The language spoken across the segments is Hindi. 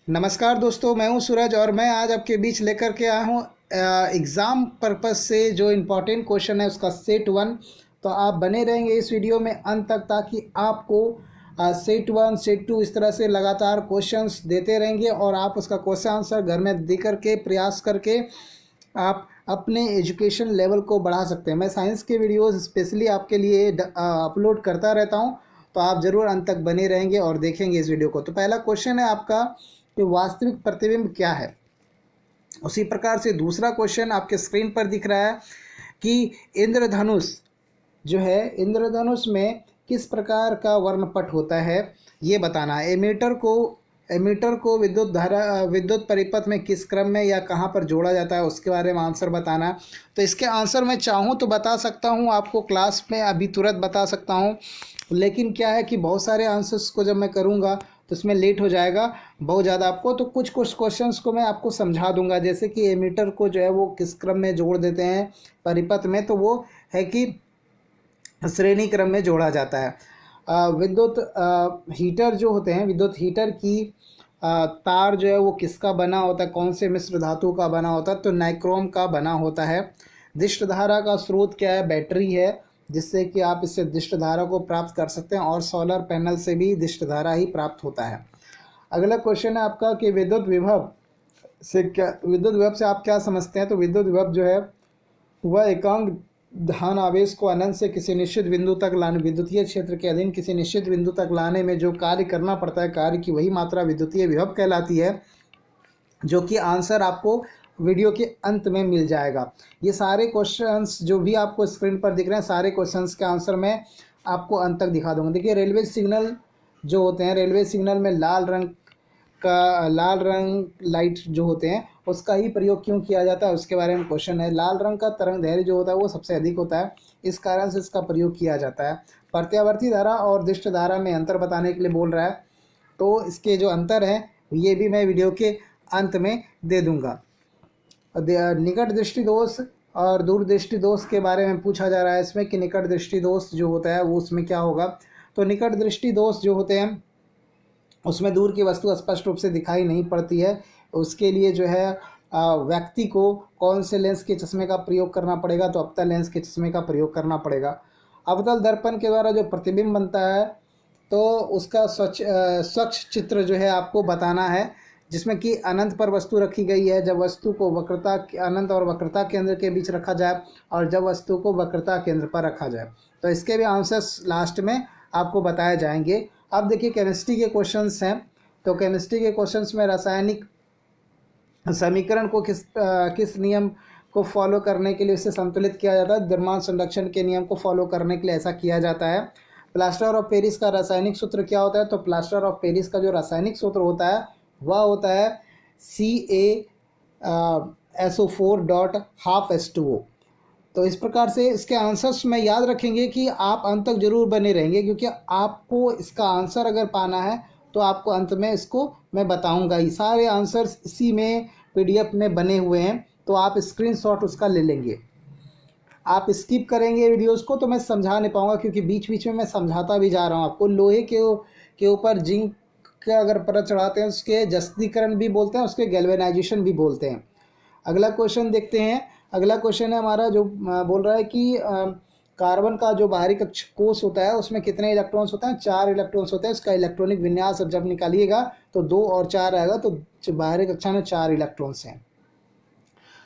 नमस्कार दोस्तों, मैं हूं सूरज और मैं आज आपके बीच लेकर के आया हूं एग्ज़ाम पर्पस से जो इम्पोर्टेंट क्वेश्चन है उसका सेट वन। तो आप बने रहेंगे इस वीडियो में अंत तक, ताकि आपको सेट वन सेट टू इस तरह से लगातार क्वेश्चंस देते रहेंगे और आप उसका क्वेश्चन आंसर घर में दे करके प्रयास करके आप अपने एजुकेशन लेवल को बढ़ा सकते हैं। मैं साइंस के वीडियोस स्पेशली आपके लिए अपलोड करता रहता हूं, तो आप ज़रूर अंत तक बने रहेंगे और देखेंगे इस वीडियो को। तो पहला क्वेश्चन है आपका कि वास्तविक प्रतिबिंब क्या है। उसी प्रकार से दूसरा क्वेश्चन आपके स्क्रीन पर दिख रहा है कि इंद्रधनुष जो है, इंद्रधनुष में किस प्रकार का वर्णपट होता है, ये बताना है। एमीटर को विद्युत परिपथ में किस क्रम में या कहाँ पर जोड़ा जाता है, उसके बारे में आंसर बताना है। तो इसके आंसर मैं चाहूँ तो बता सकता हूँ, आपको क्लास में अभी तुरंत बता सकता हूँ, लेकिन क्या है कि बहुत सारे आंसर्स को जब मैं करूँगा तो इसमें लेट हो जाएगा बहुत ज़्यादा आपको। तो कुछ कुछ क्वेश्चंस को मैं आपको समझा दूंगा, जैसे कि एमीटर को जो है वो किस क्रम में जोड़ देते हैं परिपथ में, तो वो है कि श्रेणी क्रम में जोड़ा जाता है। विद्युत हीटर जो होते हैं, विद्युत हीटर की तार जो है वो किसका बना होता है, कौन से मिश्र धातु का बना होता है, तो नाइक्रोम का बना होता है। दिष्ट धारा का स्रोत क्या है, बैटरी है, जिससे कि आप इससे दिष्ट धारा को प्राप्त कर सकते हैं और सोलर पैनल से भी दिष्ट धारा ही प्राप्त होता है। अगला क्वेश्चन है आपका कि विद्युत विभव से आप क्या समझते हैं। तो विद्युत विभव जो है वह एकांक धन आवेश को अनंत से किसी निश्चित बिंदु तक लाने, विद्युतीय क्षेत्र के अधीन किसी निश्चित बिंदु तक लाने में जो कार्य करना पड़ता है, कार्य की वही मात्रा विद्युतीय विभव कहलाती है, जो कि आंसर आपको वीडियो के अंत में मिल जाएगा। ये सारे क्वेश्चंस जो भी आपको स्क्रीन पर दिख रहे हैं, सारे क्वेश्चंस के आंसर मैं आपको अंत तक दिखा दूंगा। देखिए, रेलवे सिग्नल जो होते हैं, रेलवे सिग्नल में लाल रंग लाइट जो होते हैं उसका ही प्रयोग क्यों किया जाता है, उसके बारे में क्वेश्चन है। लाल रंग का तरंग दैर्घ्य जो होता है वो सबसे अधिक होता है, इस कारण से इसका प्रयोग किया जाता है। प्रत्यावर्ती धारा और दिष्ट धारा में अंतर बताने के लिए बोल रहा है, तो इसके जो अंतर है ये भी मैं वीडियो के अंत में दे दूंगा। निकट दृष्टि दोष और दूर दृष्टि दोष के बारे में पूछा जा रहा है इसमें कि निकट दृष्टि दोष जो होता है वो उसमें क्या होगा। तो निकट दृष्टि दोष जो होते हैं उसमें दूर की वस्तु स्पष्ट रूप से दिखाई नहीं पड़ती है। उसके लिए जो है व्यक्ति को कौन से लेंस के चश्मे का प्रयोग करना पड़ेगा, तो अवतल लेंस के चश्मे का प्रयोग करना पड़ेगा। अवतल दर्पण के द्वारा जो प्रतिबिंब बनता है तो उसका स्वच्छ चित्र जो है आपको बताना है, जिसमें कि अनंत पर वस्तु रखी गई है। जब वस्तु को वक्रता, अनंत और वक्रता केंद्र के बीच रखा जाए और जब वस्तु को वक्रता केंद्र पर रखा जाए, तो इसके भी आंसर्स लास्ट में आपको बताए जाएंगे। अब देखिए, केमिस्ट्री के क्वेश्चंस हैं, तो केमिस्ट्री के क्वेश्चंस में रासायनिक समीकरण को किस नियम को फॉलो करने के लिए उससे संतुलित किया जाता है। द्रव्यमान संरक्षण के नियम को फॉलो करने के लिए ऐसा किया जाता है। प्लास्टर ऑफ पेरिस का रासायनिक सूत्र क्या होता है। तो प्लास्टर ऑफ पेरिस का जो रासायनिक सूत्र होता है वह होता है CaSO4.12H2O। तो इस प्रकार से इसके आंसर्स में याद रखेंगे कि आप अंत तक जरूर बने रहेंगे, क्योंकि आपको इसका आंसर अगर पाना है तो आपको अंत में इसको मैं बताऊंगा ही। सारे आंसर्स इसी में PDF में बने हुए हैं, तो आप स्क्रीनशॉट उसका ले लेंगे। आप स्किप करेंगे वीडियोस को तो मैं समझा नहीं पाऊंगा, क्योंकि बीच बीच में मैं समझाता भी जा रहा हूँ आपको। लोहे के ऊपर जिंक का अगर परत चढ़ाते हैं उसके जस्तीकरण भी बोलते हैं, उसके गैल्वेनाइजेशन भी बोलते हैं। अगला क्वेश्चन देखते हैं। अगला क्वेश्चन है हमारा जो बोल रहा है कि कार्बन का जो बाहरी कक्ष कोष होता है उसमें कितने इलेक्ट्रॉन्स होते हैं, 4 इलेक्ट्रॉन्स होते हैं। इसका इलेक्ट्रॉनिक विन्यास अब जब निकालिएगा तो 2 और 4 आएगा, तो बाहरी कक्षा में 4 इलेक्ट्रॉन्स हैं।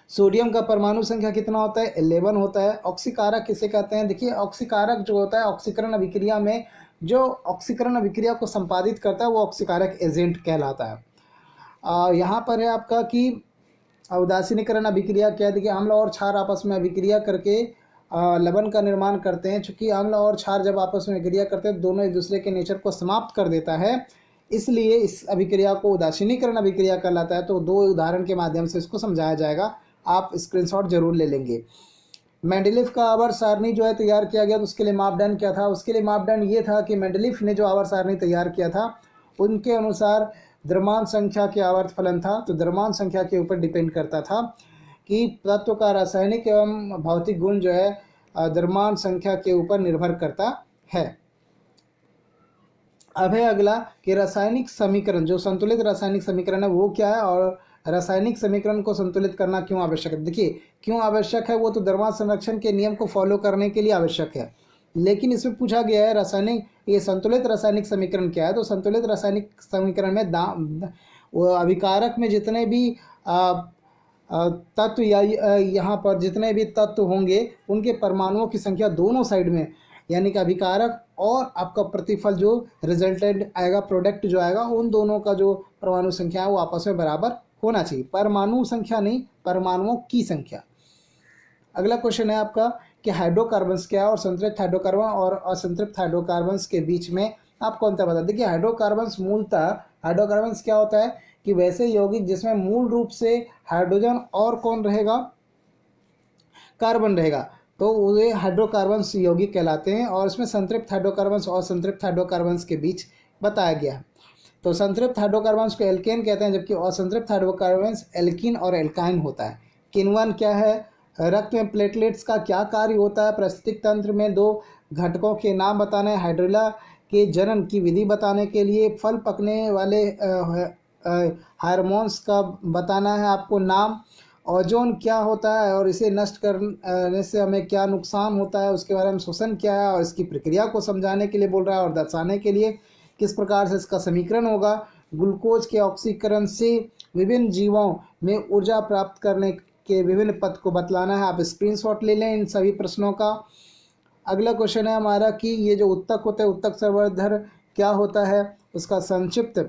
सोडियम का परमाणु संख्या कितना होता है, 11 होता है। ऑक्सीकारक किसे कहते हैं। देखिए, ऑक्सीकारक जो होता है ऑक्सीकरण अभिक्रिया में जो ऑक्सीकरण अभिक्रिया को संपादित करता है वो ऑक्सीकारक एजेंट कहलाता है। यहाँ पर है आपका कि उदासीनीकरण अभिक्रिया क्या है। देखिए, अम्ल और क्षार आपस में अभिक्रिया करके लवण का निर्माण करते हैं। चूंकि अम्ल और क्षार जब आपस में अभिक्रिया करते हैं दोनों एक दूसरे के नेचर को समाप्त कर देता है, इसलिए इस अभिक्रिया को उदासीनीकरण अभिक्रिया कहलाता है। तो 2 उदाहरण के माध्यम से इसको समझाया जाएगा, आप स्क्रीनशॉट जरूर ले लेंगे। मेंडलीफ का आवर्त सारणी जो है तैयार किया गया, तो उसके लिए मापदंड क्या था। उसके लिए मापदंड ये था कि मेंडलीफ ने जो आवर्त सारणी तैयार किया था उनके अनुसार द्रव्यमान संख्या के आवर्त फलन था। तो द्रव्यमान संख्या के ऊपर डिपेंड करता था कि तत्व का रासायनिक एवं भौतिक गुण जो है द्रव्यमान संख्या के ऊपर निर्भर करता है। अब है अगला कि रासायनिक समीकरण, जो संतुलित रासायनिक समीकरण है वो क्या है, और रासायनिक समीकरण को संतुलित करना क्यों आवश्यक है। देखिए क्यों आवश्यक है, वो तो द्रव्यमान संरक्षण के नियम को फॉलो करने के लिए आवश्यक है, लेकिन इसमें पूछा गया है रासायनिक, ये संतुलित रासायनिक समीकरण क्या है। तो संतुलित रासायनिक समीकरण में वो अभिकारक में जितने भी तत्व या यहाँ पर जितने भी तत्व होंगे उनके परमाणुओं की संख्या दोनों साइड में, यानी कि अभिकारक और आपका प्रतिफल जो रिजल्टेंट आएगा, प्रोडक्ट जो आएगा, उन दोनों का जो परमाणु संख्या है वो आपस में बराबर होना चाहिए। परमाणु संख्या नहीं, परमाणुओं की संख्या। अगला क्वेश्चन है आपका कि हाइड्रोकार्बन्स क्या है और संतृप्त हाइड्रोकार्बन और असंतृप्त हाइड्रोकार्बन्स के बीच में आप कौन सा बता। देखिए हाइड्रोकार्बन्स मूलतः, हाइड्रोकार्बन्स क्या होता है कि वैसे यौगिक जिसमें मूल रूप से हाइड्रोजन और कौन रहेगा, कार्बन रहेगा, तो वे हाइड्रोकार्बन्स यौगिक कहलाते हैं। और इसमें संतृप्त हाइड्रोकार्बन्स और संतृप्त हाइड्रोकार्बन्स के बीच बताया गया है। तो संतृप्त हाइड्रोकार्बन्स को एल्केन कहते हैं, जबकि असंतृप्त हाइड्रोकार्बन्स एल्कीन और एल्काइन होता है। किण्वन क्या है, रक्त में प्लेटलेट्स का क्या कार्य होता है, पारिस्थितिक तंत्र में दो घटकों के नाम बताने, हाइड्रोला के जनन की विधि बताने के लिए, फल पकने वाले हार्मोन्स का बताना है आपको नाम, ओजोन क्या होता है और इसे नष्ट करने से हमें क्या नुकसान होता है उसके बारे में, शोषण क्या है और इसकी प्रक्रिया को समझाने के लिए बोल रहा है, और दर्शाने के लिए किस प्रकार से इसका समीकरण होगा। ग्लूकोज के ऑक्सीकरण से विभिन्न जीवों में ऊर्जा प्राप्त करने के विभिन्न पथ को बतलाना है। आप स्क्रीनशॉट ले लें इन सभी प्रश्नों का। अगला क्वेश्चन है हमारा कि ये जो उत्तक होते हैं, उत्तक संवर्धन क्या होता है, उसका संक्षिप्त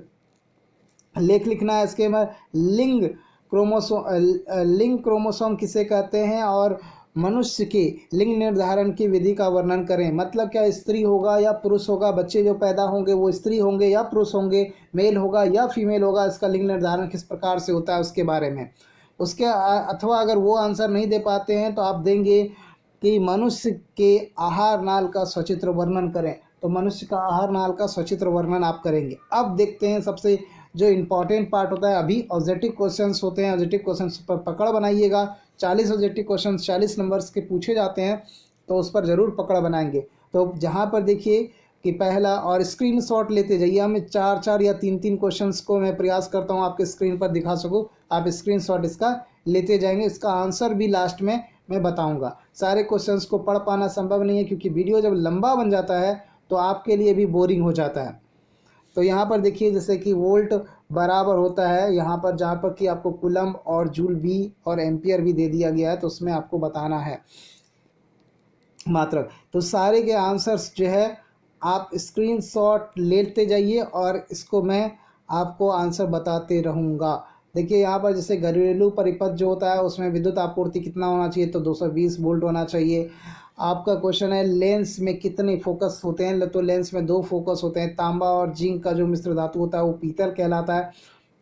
लेख लिखना है। इसके में लिंग क्रोमोसोम किसे कहते हैं और मनुष्य के लिंग निर्धारण की विधि का वर्णन करें। मतलब क्या स्त्री होगा या पुरुष होगा, बच्चे जो पैदा होंगे वो स्त्री होंगे या पुरुष होंगे, मेल होगा या फीमेल होगा, इसका लिंग निर्धारण किस प्रकार से होता है उसके बारे में। उसके अथवा अगर वो आंसर नहीं दे पाते हैं तो आप देंगे कि मनुष्य के आहार नाल का सचित्र वर्णन करें। तो मनुष्य का आहार नाल का सचित्र वर्णन आप करेंगे। अब देखते हैं सबसे जो इम्पॉर्टेंट पार्ट होता है, अभी ऑब्जेक्टिव क्वेश्चंस होते हैं, ऑब्जेक्टिव क्वेश्चंस पर पकड़ बनाइएगा। 40 ऑब्जेक्टिव क्वेश्चंस 40 नंबर्स के पूछे जाते हैं, तो उस पर ज़रूर पकड़ बनाएंगे। तो जहाँ पर देखिए कि पहला, और स्क्रीनशॉट लेते जाइए, हमें 4 या 3 क्वेश्चंस को मैं प्रयास करता हूँ आपके स्क्रीन पर दिखा सकूँ, आप स्क्रीनशॉट इसका लेते जाएंगे। इसका आंसर भी लास्ट में मैं बताऊँगा। सारे क्वेश्चंस को पढ़ पाना संभव नहीं है, क्योंकि वीडियो जब लंबा बन जाता है तो आपके लिए भी बोरिंग हो जाता है। तो यहाँ पर देखिए जैसे कि वोल्ट बराबर होता है यहाँ पर, जहाँ पर कि आपको कूलम और जूल भी और एम्पियर भी दे दिया गया है, तो उसमें आपको बताना है मात्रक। तो सारे के आंसर्स जो है आप स्क्रीनशॉट लेते जाइए और इसको मैं आपको आंसर बताते रहूँगा। देखिए यहाँ पर जैसे घरेलू परिपथ जो होता है उसमें विद्युत आपूर्ति कितना होना चाहिए, तो 220 वोल्ट होना चाहिए। आपका क्वेश्चन है लेंस में कितने फोकस होते हैं, तो लेंस में 2 फोकस होते हैं। तांबा और जिंक का जो मिश्र धातु होता है वो पीतल कहलाता है।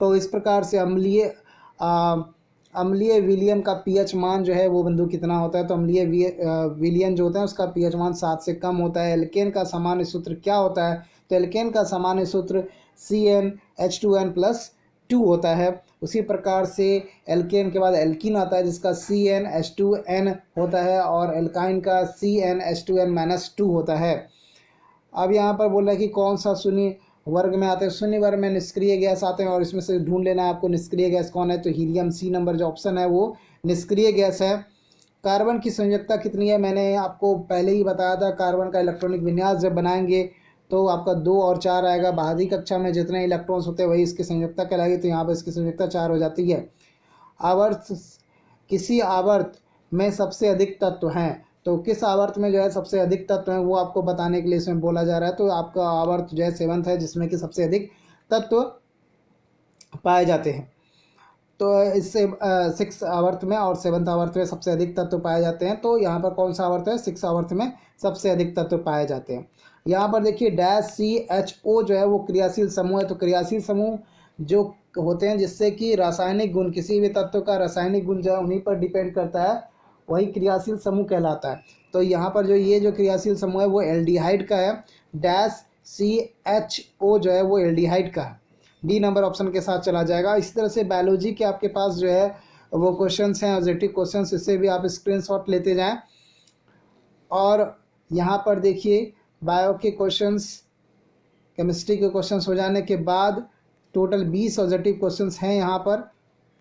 तो इस प्रकार से अम्लीय विलयन का पीएच मान जो है वो बिंदु कितना होता है, तो अम्लीय विलयन जो होता है उसका पीएच मान 7 से कम होता है। एल्केन का सामान्य सूत्र क्या होता है, तो एल्केन का सामान्य सूत्र CnH2n+2 होता है। उसी प्रकार से एल्केन के बाद एल्कीन आता है जिसका CnH2n होता है, और एल्काइन का CnH2n-2 होता है। अब यहाँ पर बोल रहा है कि कौन सा शून्य वर्ग में आते हैं। शून्य वर्ग में निष्क्रिय गैस आते हैं, और इसमें से ढूंढ लेना है आपको निष्क्रिय गैस कौन है, तो हीलियम। C नंबर जो ऑप्शन है वो निष्क्रिय गैस है। कार्बन की संयोजकता कितनी है, मैंने आपको पहले ही बताया था। कार्बन का इलेक्ट्रॉनिक विन्यास जब बनाएंगे तो आपका 2 और 4 आएगा। बाहरी कक्षा में जितने इलेक्ट्रॉन्स होते हैं वही इसकी संयोजकता कहलाएगी, तो यहाँ पर इसकी संयोजकता 4 हो जाती है। आवर्त, किसी आवर्त में सबसे अधिक तत्व हैं, तो किस आवर्त में जो है सबसे अधिक तत्व हैं वो आपको बताने के लिए इसमें बोला जा रहा है। तो आपका आवर्त जो है 7th है, जिसमें कि सबसे अधिक तत्व पाए जाते हैं। तो इससे 6 आवर्त में और 7th आवर्त में सबसे अधिक तत्व पाए जाते हैं। तो यहाँ पर कौन सा आवर्त है, 6 आवर्त में सबसे अधिक तत्व पाए जाते हैं। यहाँ पर देखिए CHO जो है वो क्रियाशील समूह है। तो क्रियाशील समूह जो होते हैं जिससे कि रासायनिक गुण, किसी भी तत्व का रासायनिक गुण जो है उन्हीं पर डिपेंड करता है, वही क्रियाशील समूह कहलाता है। तो यहाँ पर जो ये जो क्रियाशील समूह है वो एल्डिहाइड का है। CHO जो है वो एल्डिहाइड का है। D नंबर ऑप्शन के साथ चला जाएगा। इसी तरह से बायोलॉजी के आपके पास जो है वो क्वेश्चंस हैं, ऑब्जेक्टिव क्वेश्चंस, इससे भी आप स्क्रीनशॉट लेते जाएं। और यहाँ पर देखिए बायो के क्वेश्चंस केमिस्ट्री के क्वेश्चंस हो जाने के बाद टोटल 20 ऑब्जेक्टिव क्वेश्चंस हैं यहाँ पर।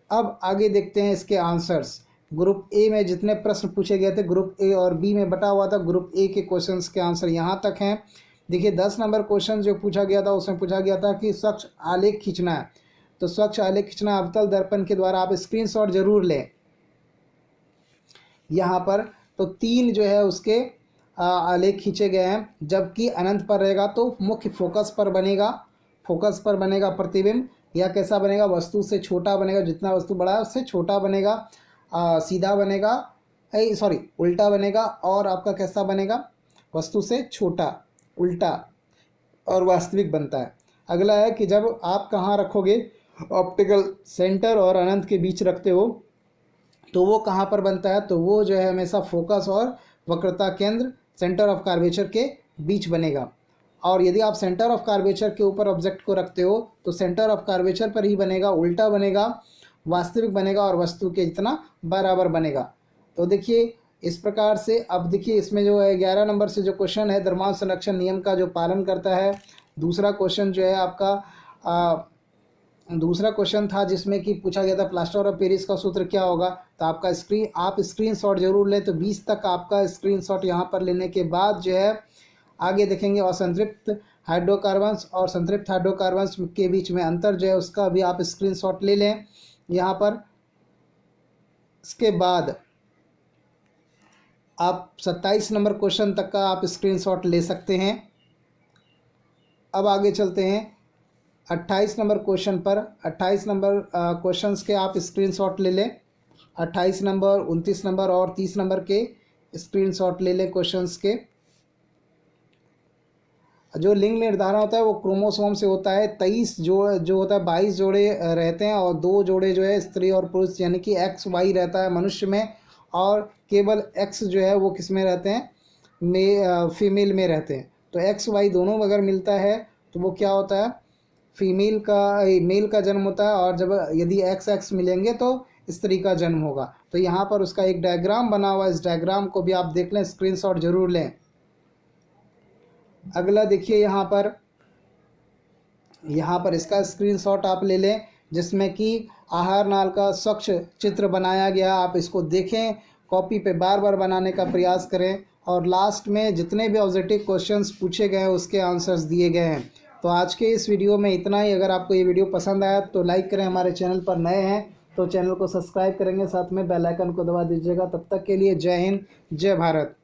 अब आगे देखते हैं इसके आंसर्स। ग्रुप ए में जितने प्रश्न पूछे गए थे, ग्रुप ए और बी में बटा हुआ था, ग्रुप ए के क्वेश्चंस के आंसर यहाँ तक हैं। देखिए 10 नंबर क्वेश्चन जो पूछा गया था उसमें पूछा गया था कि स्वच्छ आलेख खींचना है। तो स्वच्छ आलेख खींचना अवतल दर्पण के द्वारा आप स्क्रीनशॉट जरूर लें यहाँ पर। तो 3 जो है उसके आलेख खींचे गए हैं, जबकि अनंत पर रहेगा तो मुख्य फोकस पर बनेगा, फोकस पर बनेगा प्रतिबिंब, या कैसा बनेगा, वस्तु से छोटा बनेगा, जितना वस्तु बड़ा है उससे छोटा बनेगा, सीधा बनेगा, सॉरी उल्टा बनेगा, और आपका कैसा बनेगा, वस्तु से छोटा, उल्टा और वास्तविक बनता है। अगला है कि जब आप कहाँ रखोगे, ऑप्टिकल सेंटर और अनंत के बीच रखते हो तो वो कहाँ पर बनता है, तो वो जो है हमेशा फोकस और वक्रता केंद्र, सेंटर ऑफ कार्वेचर के बीच बनेगा। और यदि आप सेंटर ऑफ कार्वेचर के ऊपर ऑब्जेक्ट को रखते हो तो सेंटर ऑफ कार्वेचर पर ही बनेगा, उल्टा बनेगा, वास्तविक बनेगा और वस्तु के जितना बराबर बनेगा। तो देखिए इस प्रकार से। अब देखिए इसमें जो है 11 नंबर से जो क्वेश्चन है, द्रव्यमान संरक्षण नियम का जो पालन करता है। दूसरा क्वेश्चन जो है आपका दूसरा क्वेश्चन था जिसमें कि पूछा गया था प्लास्टर ऑफ पेरिस का सूत्र क्या होगा। तो आप स्क्रीनशॉट जरूर लें। तो 20 तक आपका स्क्रीनशॉट यहाँ पर लेने के बाद जो है आगे देखेंगे असंतृप्त हाइड्रोकार्बन्स और संतृप्त हाइड्रोकार्बन्स के बीच में अंतर जो है उसका भी आप स्क्रीनशॉट ले लें यहाँ पर। इसके बाद आप 27 नंबर क्वेश्चन तक का आप स्क्रीनशॉट ले सकते हैं। अब आगे चलते हैं 28 नंबर क्वेश्चन पर। 28 नंबर क्वेश्चंस के आप स्क्रीनशॉट ले लें। 28 नंबर, 29 नंबर और 30 नंबर के स्क्रीनशॉट ले लें क्वेश्चंस के। जो लिंग निर्धारण होता है वो क्रोमोसोम से होता है। 23 जो होता है 22 जोड़े रहते हैं और 2 जोड़े जो है स्त्री और पुरुष, यानी कि एक्स वाई रहता है मनुष्य में, और केवल एक्स जो है वो किस में रहते हैं, फीमेल में रहते हैं। तो एक्स वाई दोनों अगर मिलता है तो वो क्या होता है, मेल का जन्म होता है, और जब यदि एक्स एक्स मिलेंगे तो स्त्री का जन्म होगा। तो यहाँ पर उसका एक डायग्राम बना हुआ है, इस डायग्राम को भी आप देख लें, स्क्रीनशॉट जरूर लें। अगला देखिए यहाँ पर इसका स्क्रीनशॉट आप ले लें, जिसमें कि आहार नाल का स्वच्छ चित्र बनाया गया। आप इसको देखें, कॉपी पे बार बार बनाने का प्रयास करें, और लास्ट में जितने भी ऑब्जेक्टिव क्वेश्चंस पूछे गए हैं उसके आंसर्स दिए गए हैं। तो आज के इस वीडियो में इतना ही। अगर आपको ये वीडियो पसंद आया तो लाइक करें, हमारे चैनल पर नए हैं तो चैनल को सब्सक्राइब करेंगे, साथ में बेल आइकन को दबा दीजिएगा। तब तक के लिए जय हिंद, जय भारत।